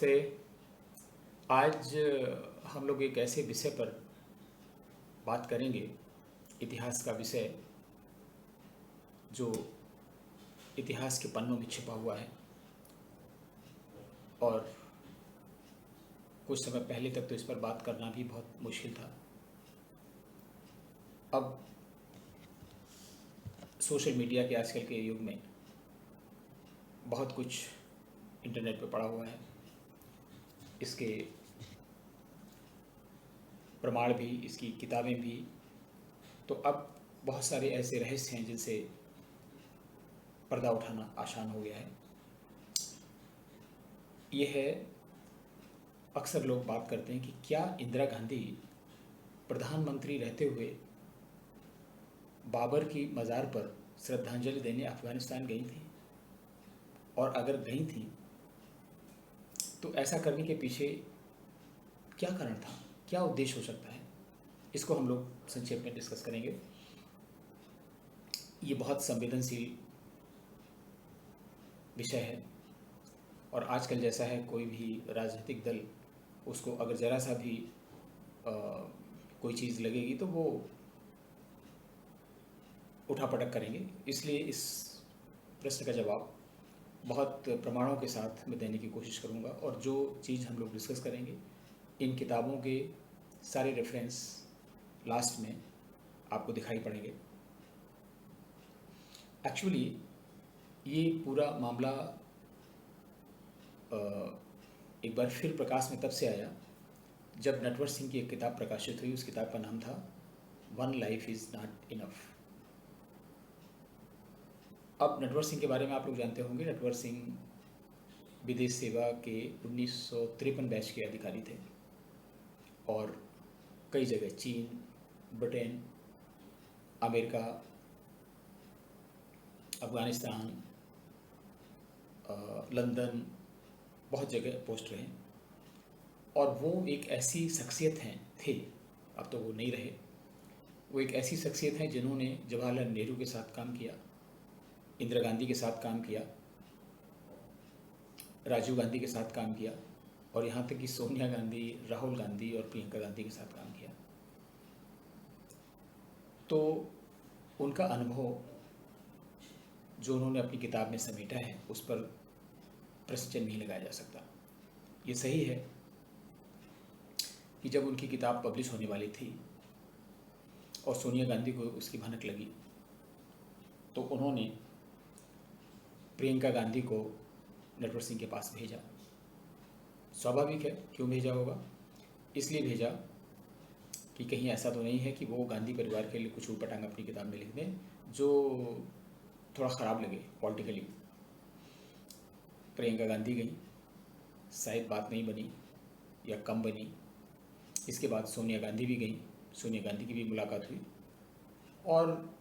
नमस्ते। आज हम लोग एक ऐसे विषय पर बात करेंगे, इतिहास का विषय जो इतिहास के पन्नों में छिपा हुआ है और कुछ समय पहले तक तो इस पर बात करना भी बहुत मुश्किल था। अब सोशल मीडिया के आजकल के युग में बहुत कुछ इंटरनेट पर पड़ा हुआ है। इसके प्रमाण भी, इसकी किताबें भी। तो अब बहुत सारे ऐसे रहस्य हैं जिनसे पर्दा उठाना आसान हो गया है। ये है, अक्सर लोग बात करते हैं कि क्या इंदिरा गांधी प्रधानमंत्री रहते हुए बाबर की मज़ार पर श्रद्धांजलि देने अफ़गानिस्तान गई थी, और अगर गई थी तो ऐसा करने के पीछे क्या कारण था, क्या उद्देश्य हो सकता है, इसको हम लोग संक्षेप में डिस्कस करेंगे। ये बहुत संवेदनशील विषय है और आजकल जैसा है, कोई भी राजनीतिक दल उसको अगर ज़रा सा भी कोई चीज़ लगेगी तो वो उठापटक करेंगे। इसलिए इस प्रश्न का जवाब बहुत प्रमाणों के साथ मैं देने की कोशिश करूंगा, और जो चीज़ हम लोग डिस्कस करेंगे, इन किताबों के सारे रेफरेंस लास्ट में आपको दिखाई पड़ेंगे। एक्चुअली ये पूरा मामला एक बार फिर प्रकाश में तब से आया जब नटवर सिंह की एक किताब प्रकाशित हुई। उस किताब का नाम था one life is not enough. अब नटवर सिंह के बारे में आप लोग जानते होंगे। नटवर सिंह विदेश सेवा के 1953 बैच के अधिकारी थे और कई जगह चीन, ब्रिटेन, अमेरिका, अफ़गानिस्तान, लंदन, बहुत जगह पोस्ट रहे। और वो एक ऐसी शख्सियत थे, अब तो वो नहीं रहे, वो एक ऐसी शख्सियत हैं जिन्होंने जवाहरलाल नेहरू के साथ काम किया, इंदिरा गांधी के साथ काम किया, राजीव गांधी के साथ काम किया, और यहाँ तक कि सोनिया गांधी, राहुल गांधी और प्रियंका गांधी के साथ काम किया। तो उनका अनुभव जो उन्होंने अपनी किताब में समेटा है, उस पर प्रश्न चिन्ह नहीं लगाया जा सकता। ये सही है कि जब उनकी किताब पब्लिश होने वाली थी और सोनिया गांधी को उसकी भनक लगी, तो उन्होंने प्रियंका गांधी को नटवर सिंह के पास भेजा। स्वाभाविक है, क्यों भेजा होगा? इसलिए भेजा कि कहीं ऐसा तो नहीं है कि वो गांधी परिवार के लिए कुछ ऊटपटांग अपनी किताब में लिख दें जो थोड़ा ख़राब लगे पॉलिटिकली। प्रियंका गांधी गई, शायद बात नहीं बनी या कम बनी। इसके बाद सोनिया गांधी भी गई, सोनिया गांधी की भी मुलाकात हुई, और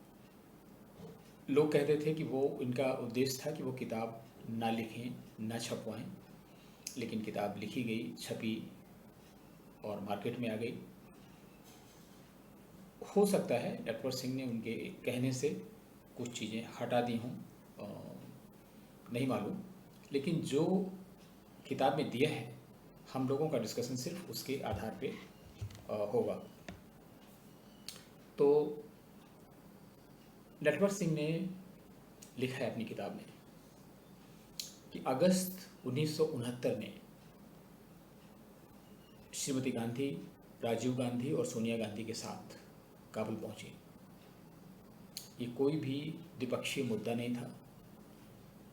लोग कहते थे कि वो, इनका उद्देश्य था कि वो किताब ना लिखें, ना छपवाएं, लेकिन किताब लिखी गई, छपी और मार्केट में आ गई। हो सकता है नटवर सिंह ने उनके कहने से कुछ चीज़ें हटा दी हों, नहीं मालूम, लेकिन जो किताब में दिया है, हम लोगों का डिस्कशन सिर्फ उसके आधार पे होगा। तो नटवर सिंह ने लिखा है अपनी किताब में कि अगस्त 1969 में श्रीमती गांधी, राजीव गांधी और सोनिया गांधी के साथ काबुल पहुंचे। ये कोई भी द्विपक्षीय मुद्दा नहीं था,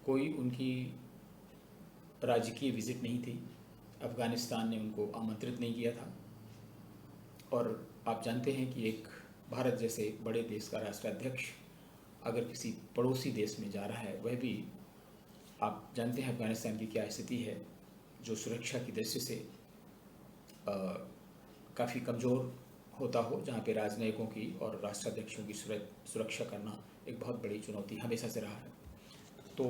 कोई उनकी राजकीय विजिट नहीं थी, अफ़गानिस्तान ने उनको आमंत्रित नहीं किया था। और आप जानते हैं कि एक भारत जैसे बड़े देश का राष्ट्राध्यक्ष अगर किसी पड़ोसी देश में जा रहा है, वह भी, आप जानते हैं अफ़गानिस्तान की क्या स्थिति है, जो सुरक्षा की दृष्टि से काफ़ी कमज़ोर होता हो, जहाँ पे राजनयिकों की और राष्ट्राध्यक्षों की सुरक्षा करना एक बहुत बड़ी चुनौती हमेशा से रहा है। तो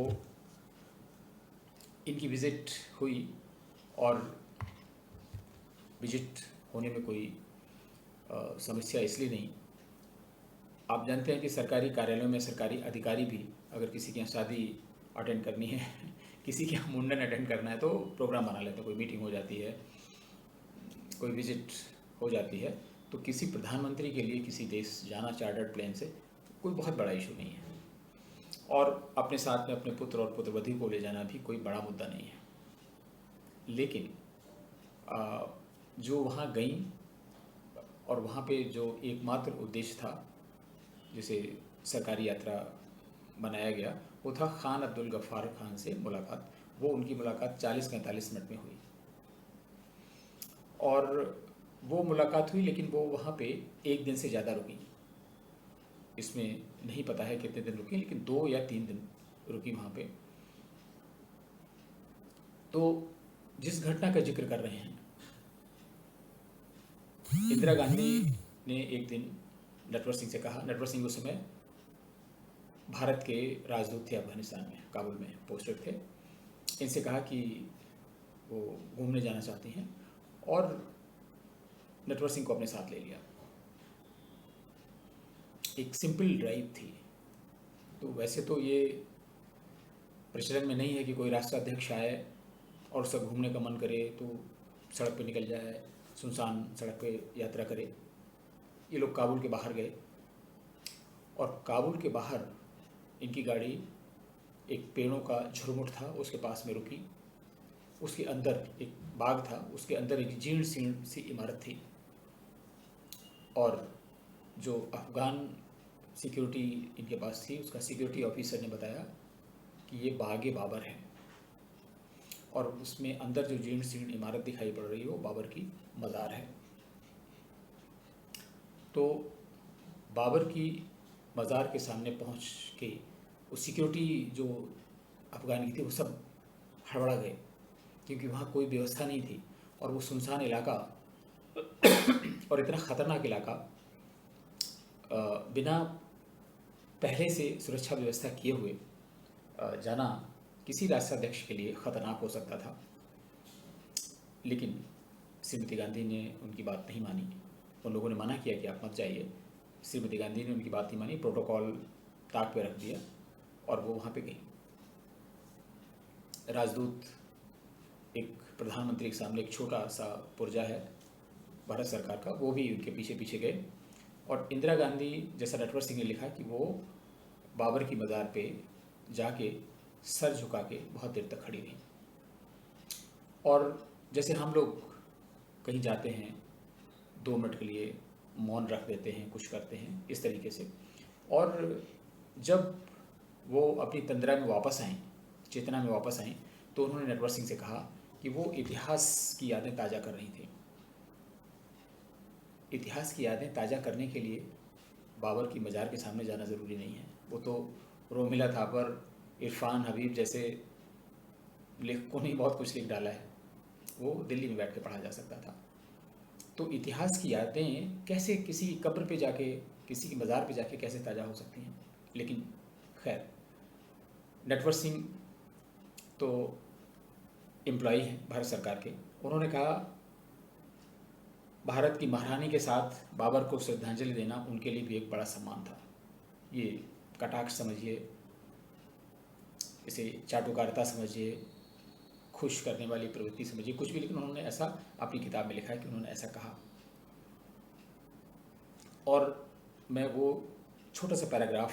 इनकी विज़िट हुई, और विजिट होने में कोई समस्या इसलिए नहीं, आप जानते हैं कि सरकारी कार्यालयों में सरकारी अधिकारी भी अगर किसी के यहाँ शादी अटेंड करनी है किसी के मुंडन अटेंड करना है तो प्रोग्राम बना लेते हैं, कोई मीटिंग हो जाती है, कोई विजिट हो जाती है, तो किसी प्रधानमंत्री के लिए किसी देश जाना चार्टर्ड प्लेन से कोई बहुत बड़ा इशू नहीं है, और अपने साथ में अपने पुत्र और पुत्रवधू को ले जाना भी कोई बड़ा मुद्दा नहीं है। लेकिन जो वहाँ गई और वहाँ पे जो एकमात्र उद्देश्य था जिसे सरकारी यात्रा बनाया गया, वो था खान अब्दुल गफ्फार खान से मुलाकात। वो उनकी मुलाकात 40-45 मिनट में हुई, और वो मुलाकात हुई, लेकिन वो वहाँ पे एक दिन से ज़्यादा रुकी। इसमें नहीं पता है कितने दिन रुकी, लेकिन 2 या 3 दिन रुकी वहाँ पे। तो जिस घटना का जिक्र कर रहे हैं, इंदिरा गांधी ने एक दिन नटवर सिंह से कहा, नटवर सिंह उस समय भारत के राजदूत थे अफगानिस्तान में, काबुल में पोस्टेड थे। इनसे कहा कि वो घूमने जाना चाहती हैं, और नटवर सिंह को अपने साथ ले लिया। एक सिंपल ड्राइव थी। तो वैसे तो ये प्रचलन में नहीं है कि कोई राष्ट्राध्यक्ष आए और उसका घूमने का मन करे तो सड़क पे निकल जाए, सुनसान सड़क पे यात्रा करे। ये लोग काबुल के बाहर गए, और काबुल के बाहर इनकी गाड़ी एक पेड़ों का झुरमुट था, उसके पास में रुकी। उसके अंदर एक बाग था, उसके अंदर एक जीर्ण शीर्ण सी इमारत थी, और जो अफ़गान सिक्योरिटी इनके पास थी, उसका सिक्योरिटी ऑफिसर ने बताया कि ये बाग बाबर है, और उसमें अंदर जो जीर्ण शीर्ण इमारत दिखाई पड़ रही है वो बाबर की मज़ार है। तो बाबर की मज़ार के सामने पहुंच के वो सिक्योरिटी जो अफ़गान की थी वो सब हड़बड़ा गए, क्योंकि वहाँ कोई व्यवस्था नहीं थी, और वो सुनसान इलाका और इतना ख़तरनाक इलाका बिना पहले से सुरक्षा व्यवस्था किए हुए जाना किसी राष्ट्राध्यक्ष के लिए ख़तरनाक हो सकता था। लेकिन श्रीमती गांधी ने उनकी बात नहीं मानी। उन लोगों ने मना किया कि आप मत जाइए। श्रीमती गांधी ने उनकी बात नहीं मानी, प्रोटोकॉल ताक पे रख दिया, और वो वहाँ पे गई। राजदूत एक प्रधानमंत्री के सामने, एक छोटा सा पुर्जा है भारत सरकार का, वो भी उनके पीछे पीछे गए, और इंदिरा गांधी, जैसा नटवर सिंह ने लिखा, कि वो बाबर की मज़ार पे जाके सर झुका के बहुत देर तक खड़ी रही। और जैसे हम लोग कहीं जाते हैं 2 मिनट के लिए मौन रख देते हैं, कुछ करते हैं, इस तरीके से। और जब वो अपनी तंद्रा में वापस आएँ, चेतना में वापस आएँ, तो उन्होंने नटवर सिंह से कहा कि वो इतिहास की यादें ताज़ा कर रही थी। इतिहास की यादें ताज़ा करने के लिए बाबर की मज़ार के सामने जाना ज़रूरी नहीं है। वो तो रोमिला थापर, इरफान हबीब जैसे लेखकों ने बहुत कुछ लिख डाला है, वो दिल्ली में बैठ के पढ़ा जा सकता था। तो इतिहास की यादें कैसे किसी कब्र पे जाके, किसी की मज़ार पे जाके कैसे ताज़ा हो सकती हैं। लेकिन खैर, नटवर सिंह तो एम्प्लॉई हैं भारत सरकार के। उन्होंने कहा भारत की महारानी के साथ बाबर को श्रद्धांजलि देना उनके लिए भी एक बड़ा सम्मान था। ये कटाक्ष समझिए, इसे चाटुकारिता समझिए, खुश करने वाली प्रवृत्ति समझिए, कुछ भी, लेकिन उन्होंने ऐसा अपनी किताब में लिखा है कि उन्होंने ऐसा कहा। और मैं वो छोटा सा पैराग्राफ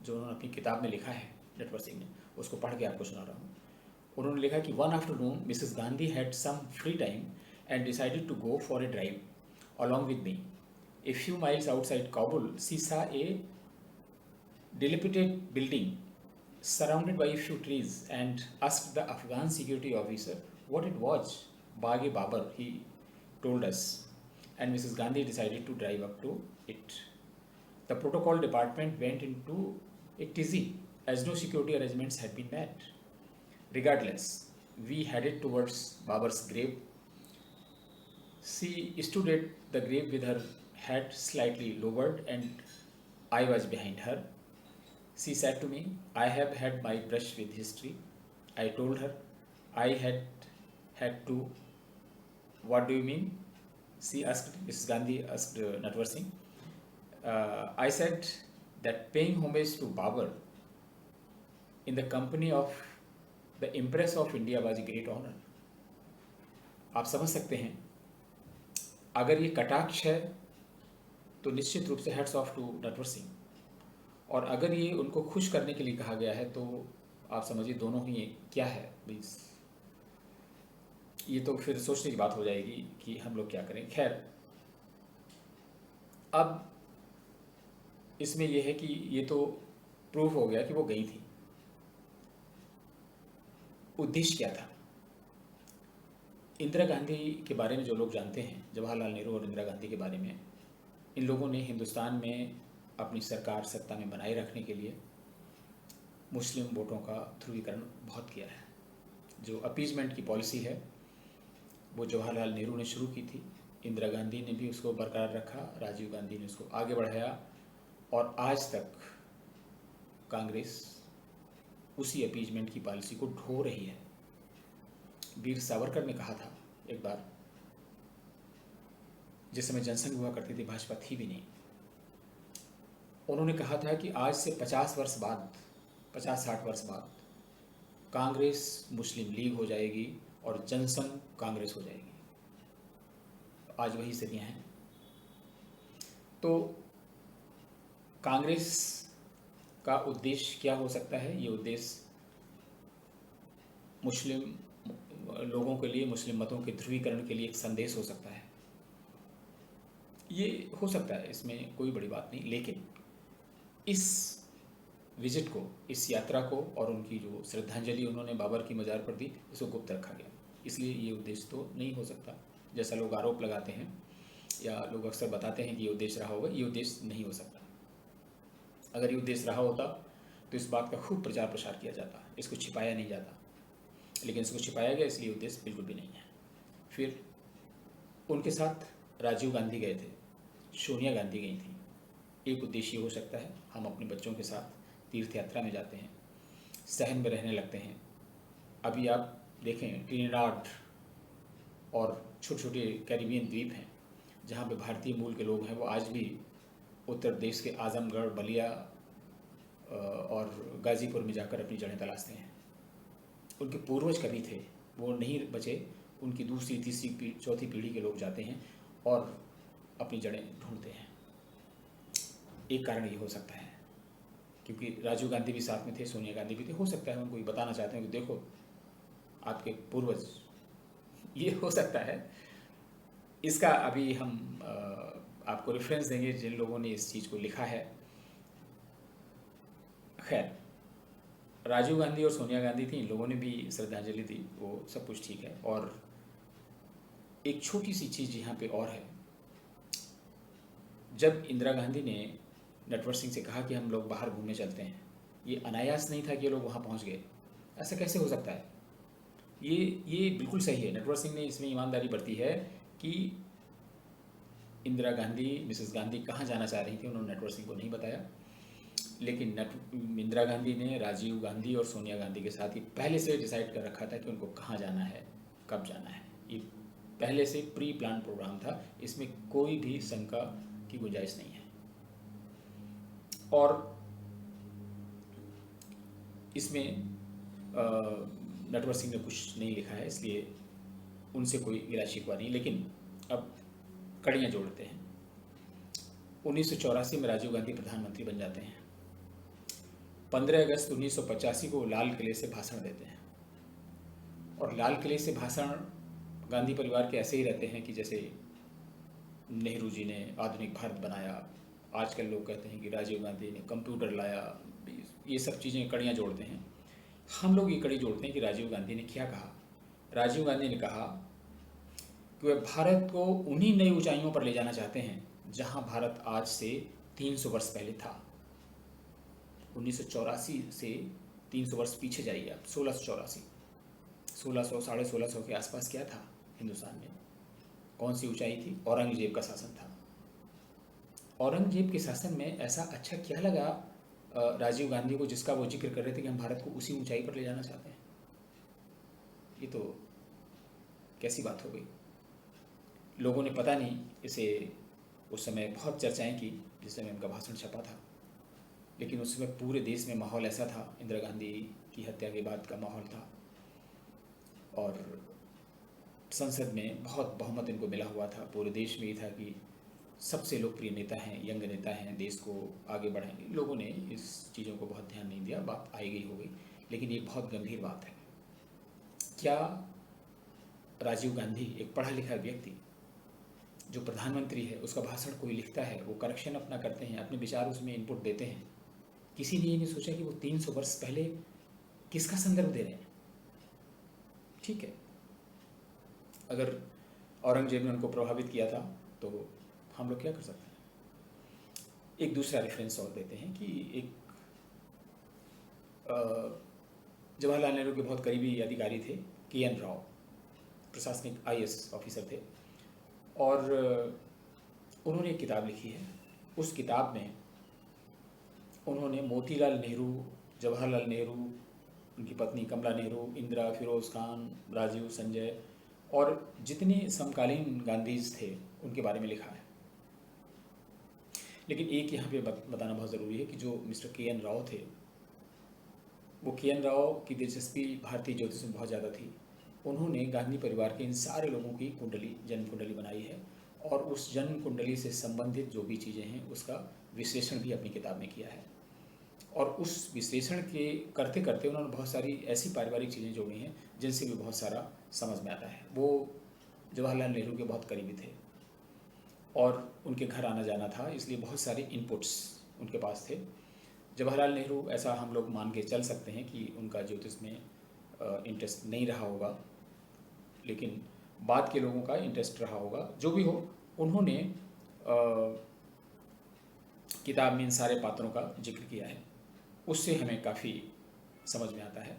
जो उन्होंने अपनी किताब में लिखा है नटवर सिंह ने, उसको पढ़ के आपको सुना रहा हूँ। उन्होंने लिखा कि one afternoon Mrs Gandhi had some free time and decided to go for a drive along with me. A few miles outside Kabul, she saw a dilapidated building surrounded by a few trees and asked the Afghan security officer what it was. Baghe-Babar, he told us, and Mrs. Gandhi decided to drive up to it. The protocol department went into a tizzy as no security arrangements had been met. Regardless, we headed towards Babar's grave. She stood at the grave with her head slightly lowered and I was behind her. She said to me, I have had my brush with history. I told her I had to. What do you mean? She asked, Mrs. Gandhi asked Natwar Singh. I said that paying homage to Babur in the company of the empress of India was a great honour. आप समझ सकते हैं, अगर ये कटाक्ष है तो निश्चित रूप से hats off to Natwar Singh, और अगर ये उनको खुश करने के लिए कहा गया है तो आप समझिए दोनों ही क्या है प्लीज़। ये तो फिर सोचने की बात हो जाएगी कि हम लोग क्या करें। खैर, अब इसमें यह है कि ये तो प्रूफ हो गया कि वो गई थी। उद्देश्य क्या था? इंदिरा गांधी के बारे में जो लोग जानते हैं, जवाहरलाल नेहरू और इंदिरा गांधी के बारे में, इन लोगों ने हिंदुस्तान में अपनी सरकार सत्ता में बनाए रखने के लिए मुस्लिम वोटों का ध्रुवीकरण बहुत किया है। जो अपीजमेंट की पॉलिसी है वो जवाहरलाल नेहरू ने शुरू की थी, इंदिरा गांधी ने भी उसको बरकरार रखा, राजीव गांधी ने उसको आगे बढ़ाया, और आज तक कांग्रेस उसी अपीजमेंट की पॉलिसी को ढो रही है। वीर सावरकर ने कहा था एक बार, जिस समय जनसंघ हुआ करती थी, भाजपा थी भी नहीं, उन्होंने कहा था कि आज से 50 वर्ष बाद, 50-60 वर्ष बाद कांग्रेस मुस्लिम लीग हो जाएगी और जनसंघ कांग्रेस हो जाएगी। आज वही स्थितियाँ हैं। तो कांग्रेस का उद्देश्य क्या हो सकता है? ये उद्देश्य मुस्लिम लोगों के लिए, मुस्लिम मतों के ध्रुवीकरण के लिए एक संदेश हो सकता है। ये हो सकता है, इसमें कोई बड़ी बात नहीं। लेकिन इस विजिट को, इस यात्रा को और उनकी जो श्रद्धांजलि उन्होंने बाबर की मज़ार पर दी, इसको गुप्त रखा गया। इसलिए ये उद्देश्य तो नहीं हो सकता, जैसा लोग आरोप लगाते हैं या लोग अक्सर बताते हैं कि ये उद्देश्य रहा होगा। ये उद्देश्य नहीं हो सकता। अगर ये उद्देश्य रहा होता तो इस बात का खूब प्रचार प्रसार किया जाता, इसको छिपाया नहीं जाता। लेकिन इसको छिपाया गया, इसलिए उद्देश्य बिल्कुल भी नहीं है। फिर उनके साथ राजीव गांधी गए थे, सोनिया गांधी गई थी। एक उद्देश्य हो सकता है, हम अपने बच्चों के साथ तीर्थ यात्रा में जाते हैं, सहन में रहने लगते हैं। अभी आप देखें, ट्रिनिडाड और छोटे छोटे कैरिबियन द्वीप हैं जहाँ पे भारतीय मूल के लोग हैं, वो आज भी उत्तर प्रदेश के आजमगढ़, बलिया और गाज़ीपुर में जाकर अपनी जड़ें तलाशते हैं। उनके पूर्वज कभी थे, वो नहीं बचे, उनकी दूसरी, तीसरी, चौथी पीढ़ी के लोग जाते हैं और अपनी जड़ें ढूंढते हैं। एक कारण ये हो सकता है, क्योंकि राजीव गांधी भी साथ में थे, सोनिया गांधी भी थे। हो सकता है उनको ये बताना चाहते हैं कि देखो आपके पूर्वज, ये हो सकता है। इसका अभी हम आपको रेफरेंस देंगे जिन लोगों ने इस चीज़ को लिखा है। खैर, राजीव गांधी और सोनिया गांधी थी, इन लोगों ने भी श्रद्धांजलि दी, वो सब कुछ ठीक है। और एक छोटी सी चीज़ यहाँ पे और है, जब इंदिरा गांधी ने नटवर सिंह से कहा कि हम लोग बाहर घूमने चलते हैं, ये अनायास नहीं था कि ये लोग वहाँ पहुँच गए। ऐसा कैसे हो सकता है? ये बिल्कुल सही है। नटवर सिंह ने इसमें ईमानदारी बरती है कि इंदिरा गांधी, मिसेस गांधी कहाँ जाना चाह रही थी, उन्होंने नटवर सिंह को नहीं बताया। लेकिन इंदिरा गांधी ने राजीव गांधी और सोनिया गांधी के साथ ही पहले से डिसाइड कर रखा था कि उनको कहाँ जाना है, कब जाना है। ये पहले से प्री प्लान प्रोग्राम था, इसमें कोई भी शंका की गुंजाइश नहीं है। और इसमें नटवर सिंह ने कुछ नहीं लिखा है, इसलिए उनसे कोई गिला शिकवा नहीं। लेकिन अब कड़ियाँ जोड़ते हैं। 1984 में राजीव गांधी प्रधानमंत्री बन जाते हैं। 15 अगस्त 1985 को लाल किले से भाषण देते हैं, और लाल किले से भाषण गांधी परिवार के ऐसे ही रहते हैं कि जैसे नेहरू जी ने आधुनिक भारत बनाया, आजकल लोग कहते हैं कि राजीव गांधी ने कंप्यूटर लाया। ये सब चीज़ें कड़ियाँ जोड़ते हैं। हम लोग ये कड़ी जोड़ते हैं कि राजीव गांधी ने क्या कहा। राजीव गांधी ने कहा कि वे भारत को उन्हीं नई ऊंचाइयों पर ले जाना चाहते हैं जहां भारत आज से 300 वर्ष पहले था। 1984 से 300 वर्ष पीछे जाइए आप। 1684, 1600, 1650 के आसपास क्या था हिंदुस्तान में? कौन सी ऊंचाई थी? औरंगजेब का शासन था। औरंगजेब के शासन में ऐसा अच्छा क्या लगा राजीव गांधी को, जिसका वो जिक्र कर रहे थे कि हम भारत को उसी ऊंचाई पर ले जाना चाहते हैं? ये तो कैसी बात हो गई। लोगों ने पता नहीं इसे उस समय बहुत चर्चाएं की जिस समय उनका भाषण छपा था, लेकिन उस समय पूरे देश में माहौल ऐसा था, इंदिरा गांधी की हत्या के बाद का माहौल था और संसद में बहुत बहुमत इनको मिला हुआ था। पूरे देश में ये था कि सबसे लोकप्रिय नेता हैं, यंग नेता हैं, देश को आगे बढ़ाएंगे। लोगों ने इस चीज़ों को बहुत ध्यान नहीं दिया, बात आई गई हो गई। लेकिन ये बहुत गंभीर बात है। क्या राजीव गांधी, एक पढ़ा लिखा व्यक्ति जो प्रधानमंत्री है, उसका भाषण कोई लिखता है, वो करेक्शन अपना करते हैं, अपने विचार उसमें इनपुट देते हैं, किसी ने ये नहीं सोचा कि वो 300 वर्ष पहले किसका संदर्भ दे रहे हैं? ठीक है, अगर औरंगजेब ने उनको प्रभावित किया था तो हम लोग क्या कर सकते हैं? एक दूसरा रेफरेंस और देते हैं कि एक जवाहरलाल नेहरू के बहुत करीबी अधिकारी थे, के.एन. राव, प्रशासनिक IAS ऑफिसर थे, और उन्होंने एक किताब लिखी है। उस किताब में उन्होंने मोतीलाल नेहरू, जवाहरलाल नेहरू, उनकी पत्नी कमला नेहरू, इंदिरा, फिरोज़ खान, राजीव, संजय और जितने समकालीन गांधीज थे उनके बारे में लिखा है। लेकिन एक यहाँ पे बताना बहुत ज़रूरी है कि जो मिस्टर के.एन. राव थे, वो के.एन. राव की दिलचस्पी भारतीय ज्योतिष में बहुत ज़्यादा थी। उन्होंने गांधी परिवार के इन सारे लोगों की कुंडली, जन्म कुंडली बनाई है, और उस जन्म कुंडली से संबंधित जो भी चीज़ें हैं उसका विश्लेषण भी अपनी किताब में किया है। और उस विश्लेषण के करते करते उन्होंने बहुत सारी ऐसी पारिवारिक चीज़ें जोड़ी हैं जिनसे भी बहुत सारा समझ में आता है। वो जवाहरलाल नेहरू के बहुत करीबी थे और उनके घर आना जाना था, इसलिए बहुत सारे इनपुट्स उनके पास थे। जवाहरलाल नेहरू, ऐसा हम लोग मान के चल सकते हैं कि उनका ज्योतिष में इंटरेस्ट नहीं रहा होगा, लेकिन बाद के लोगों का इंटरेस्ट रहा होगा। जो भी हो, उन्होंने किताब में इन सारे पात्रों का जिक्र किया है, उससे हमें काफ़ी समझ में आता है।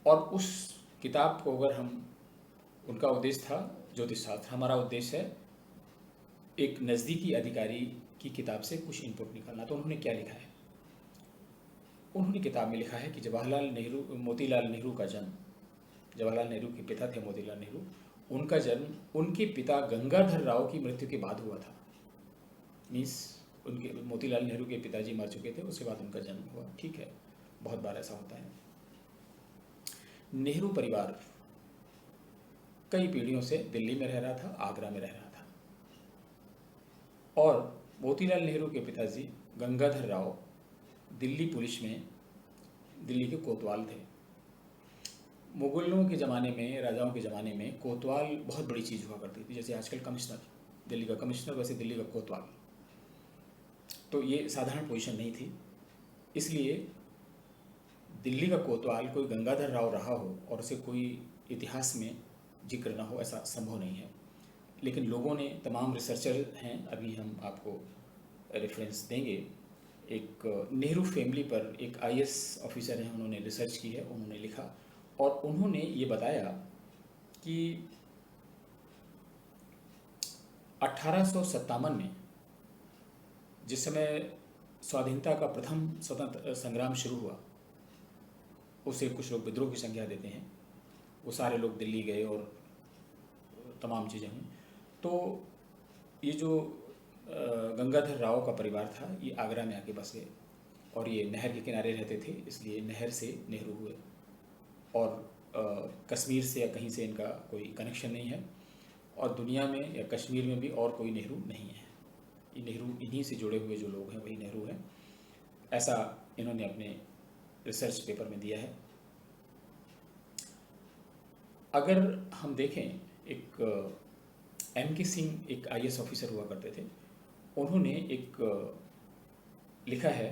और उस किताब को अगर हम, उनका उद्देश्य था ज्योतिष शास्त्र, हमारा उद्देश्य है एक नज़दीकी अधिकारी की किताब से कुछ इनपुट निकालना। तो उन्होंने क्या लिखा है? उन्होंने किताब में लिखा है कि जवाहरलाल नेहरू, मोतीलाल नेहरू का जन्म, जवाहरलाल नेहरू के पिता थे मोतीलाल नेहरू, उनका जन्म उनके पिता गंगाधर राव की मृत्यु के बाद हुआ था। मीन्स उनके मोतीलाल नेहरू के पिताजी मर चुके थे, उसके बाद उनका जन्म हुआ। ठीक है, बहुत बार ऐसा होता है। नेहरू परिवार कई पीढ़ियों से दिल्ली में रह रहा था, आगरा में रह रहा था, और मोतीलाल नेहरू के पिताजी गंगाधर राव दिल्ली पुलिस में, दिल्ली के कोतवाल थे। मुगलों के ज़माने में, राजाओं के ज़माने में कोतवाल बहुत बड़ी चीज़ हुआ करती थी। जैसे आजकल कमिश्नर, दिल्ली का कमिश्नर, वैसे दिल्ली का कोतवाल। तो ये साधारण पोजीशन नहीं थी, इसलिए दिल्ली का कोतवाल कोई गंगाधर राव रहा हो और उसे कोई इतिहास में जिक्र ना हो, ऐसा संभव नहीं है। लेकिन लोगों ने, तमाम रिसर्चर हैं, अभी हम आपको रेफरेंस देंगे, एक नेहरू फैमिली पर एक IAS ऑफिसर हैं, उन्होंने रिसर्च की है, उन्होंने लिखा और उन्होंने ये बताया कि 1857 में, जिस समय स्वाधीनता का प्रथम स्वतंत्र संग्राम शुरू हुआ, उसे कुछ लोग विद्रोह की संज्ञा देते हैं, वो सारे लोग दिल्ली गए और तमाम चीज़ें हुई। तो ये जो गंगाधर राव का परिवार था, ये आगरा में आके बस गए, और ये नहर के किनारे रहते थे, इसलिए नहर से नेहरू हुए। और कश्मीर से या कहीं से इनका कोई कनेक्शन नहीं है, और दुनिया में या कश्मीर में भी और कोई नेहरू नहीं है। ये नेहरू, इन्हीं से जुड़े हुए जो लोग हैं वही नेहरू हैं, ऐसा इन्होंने अपने रिसर्च पेपर में दिया है। अगर हम देखें, एक M.K. सिंह एक IAS ऑफिसर हुआ करते थे, उन्होंने एक लिखा है,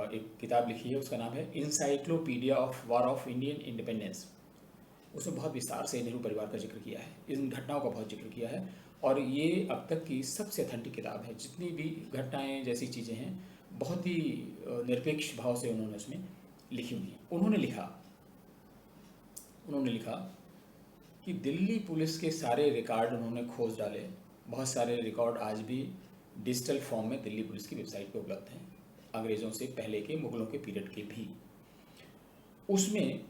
एक किताब लिखी है, उसका नाम है encyclopedia of war of Indian independence. उसमें बहुत विस्तार से नेहरू परिवार का जिक्र किया है, इन घटनाओं का बहुत जिक्र किया है, और ये अब तक की सबसे अथेंटिक किताब है। जितनी भी घटनाएं, जैसी चीज़ें हैं, बहुत ही निरपेक्ष भाव से उन्होंने उसमें लिखी हुई हैं। उन्होंने लिखा कि दिल्ली पुलिस के सारे रिकॉर्ड उन्होंने खोज डाले। बहुत सारे रिकॉर्ड आज भी डिजिटल फॉर्म में दिल्ली पुलिस की वेबसाइट पर उपलब्ध हैं, अंग्रेज़ों से पहले के, मुगलों के पीरियड के भी। उसमें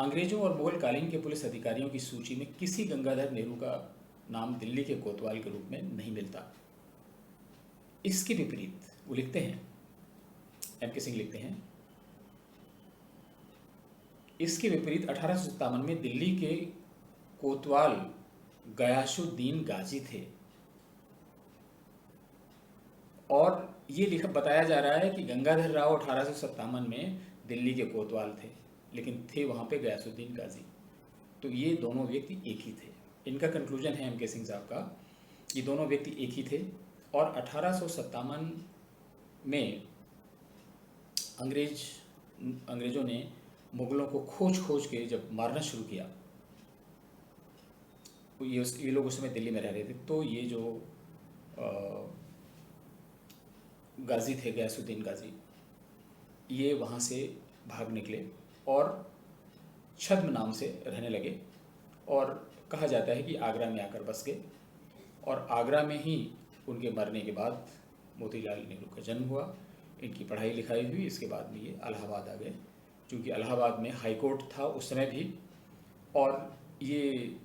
अंग्रेज़ों और मुगल कालीन के पुलिस अधिकारियों की सूची में किसी गंगाधर नेहरू का नाम दिल्ली के कोतवाल के रूप में नहीं मिलता। इसके विपरीत वो लिखते हैं, M.K. सिंह लिखते हैं इसके विपरीत 1857 में दिल्ली के कोतवाल गयासुद्दीन गाजी थे। और ये लिखा बताया जा रहा है कि गंगाधर राव 1857 में दिल्ली के कोतवाल थे, लेकिन थे वहाँ पे गयासुद्दीन गाजी। तो ये दोनों व्यक्ति एक ही थे। इनका कंक्लूजन है एम.के. सिंह साहब का, ये दोनों व्यक्ति एक ही थे। और 1857 में अंग्रेज़ों ने मुग़लों को खोज के जब मारना शुरू किया, ये लोग उस समय दिल्ली में रह रहे थे, तो ये जो गाजी थे, गयासुद्दीन गाजी, ये वहाँ से भाग निकले और छद्म नाम से रहने लगे। और कहा जाता है कि आगरा में आकर बस गए, और आगरा में ही उनके मरने के बाद मोतीलाल नेहरू का जन्म हुआ। इनकी पढ़ाई लिखाई हुई, इसके बाद में ये इलाहाबाद आ गए, क्योंकि इलाहाबाद में हाई कोर्ट था उस समय भी, और ये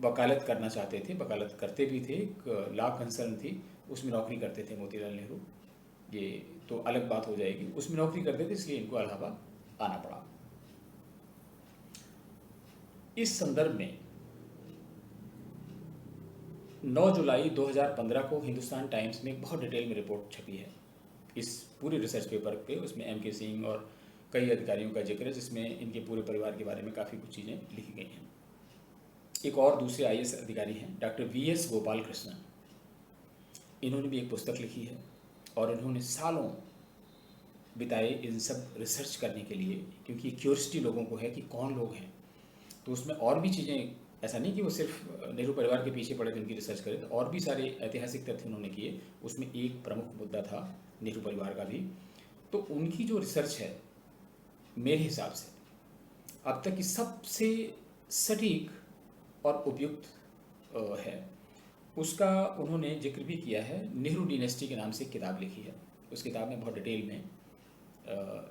वकालत करना चाहते थे, वकालत करते भी थे। एक लॉ कंसर्न थी, उसमें नौकरी करते थे मोतीलाल नेहरू। ये तो अलग बात हो जाएगी, उसमें नौकरी करते थे, इसलिए इनको इलाहाबाद आना पड़ा। इस संदर्भ में 9 जुलाई 2015 को हिंदुस्तान टाइम्स में एक बहुत डिटेल में रिपोर्ट छपी है इस पूरे रिसर्च पेपर पे। उसमें एम.के. सिंह और कई अधिकारियों का जिक्र है, जिसमें इनके पूरे परिवार के बारे में काफ़ी कुछ चीज़ें लिखी गई हैं। एक और दूसरे आई.ए.एस. अधिकारी हैं, डॉक्टर वी.एस. गोपाल कृष्णन। इन्होंने भी एक पुस्तक लिखी है, और इन्होंने सालों बिताए इन सब रिसर्च करने के लिए, क्योंकि क्यूरियोसिटी लोगों को है कि कौन लोग हैं। तो उसमें और भी चीज़ें, ऐसा नहीं कि वो सिर्फ नेहरू परिवार के पीछे पड़े थे उनकी रिसर्च करे, तो और भी सारे ऐतिहासिक तथ्य उन्होंने किए। उसमें एक प्रमुख मुद्दा था नेहरू परिवार का भी। तो उनकी जो रिसर्च है, मेरे हिसाब से अब तक की सबसे सटीक और उपयुक्त है। उसका उन्होंने जिक्र भी किया है, नेहरू डिनेस्टी के नाम से एक किताब लिखी है। उस किताब में बहुत डिटेल में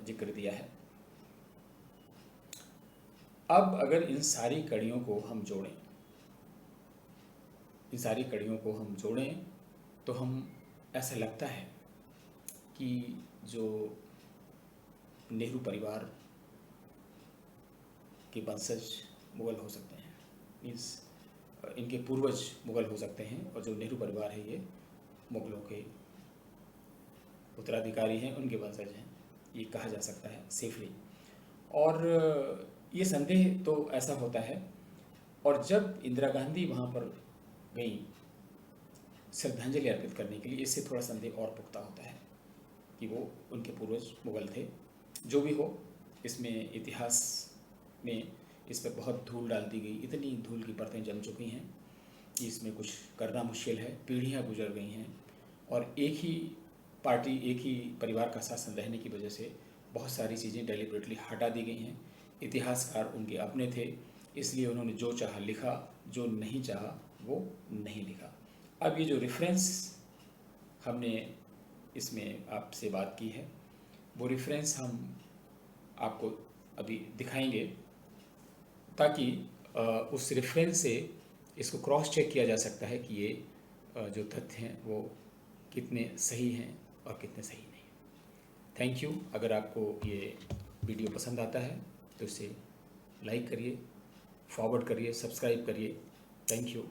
जिक्र दिया है। अब अगर इन सारी कड़ियों को हम जोड़ें, तो हम ऐसा लगता है कि जो नेहरू परिवार के वंशज मुग़ल हो सकते हैं, मीन्स इनके पूर्वज मुग़ल हो सकते हैं, और जो नेहरू परिवार है ये मुग़लों के उत्तराधिकारी हैं, उनके वंशज हैं, ये कहा जा सकता है सेफली। और ये संदेह तो ऐसा होता है, और जब इंदिरा गांधी वहाँ पर गई श्रद्धांजलि अर्पित करने के लिए, इससे थोड़ा संदेह और पुख्ता होता है कि वो उनके पूर्वज मुग़ल थे। जो भी हो, इसमें इतिहास में इस पर बहुत धूल डाल दी गई, इतनी धूल की परतें जम चुकी हैं कि इसमें कुछ करना मुश्किल है। पीढ़ियाँ गुजर गई हैं, और एक ही पार्टी, एक ही परिवार का शासन रहने की वजह से बहुत सारी चीज़ें डेलिबरेटली हटा दी गई हैं। इतिहासकार उनके अपने थे, इसलिए उन्होंने जो चाहा लिखा, जो नहीं चाहा वो नहीं लिखा। अब ये जो रेफरेंस हमने इसमें आपसे बात की है, वो रेफरेंस हम आपको अभी दिखाएंगे, ताकि उस रेफरेंस से इसको क्रॉस चेक किया जा सकता है कि ये जो तथ्य हैं वो कितने सही हैं और कितने सही नहीं। Thank you. अगर आपको ये वीडियो पसंद आता है तो इसे लाइक करिए, फॉरवर्ड करिए, सब्सक्राइब करिए। Thank you.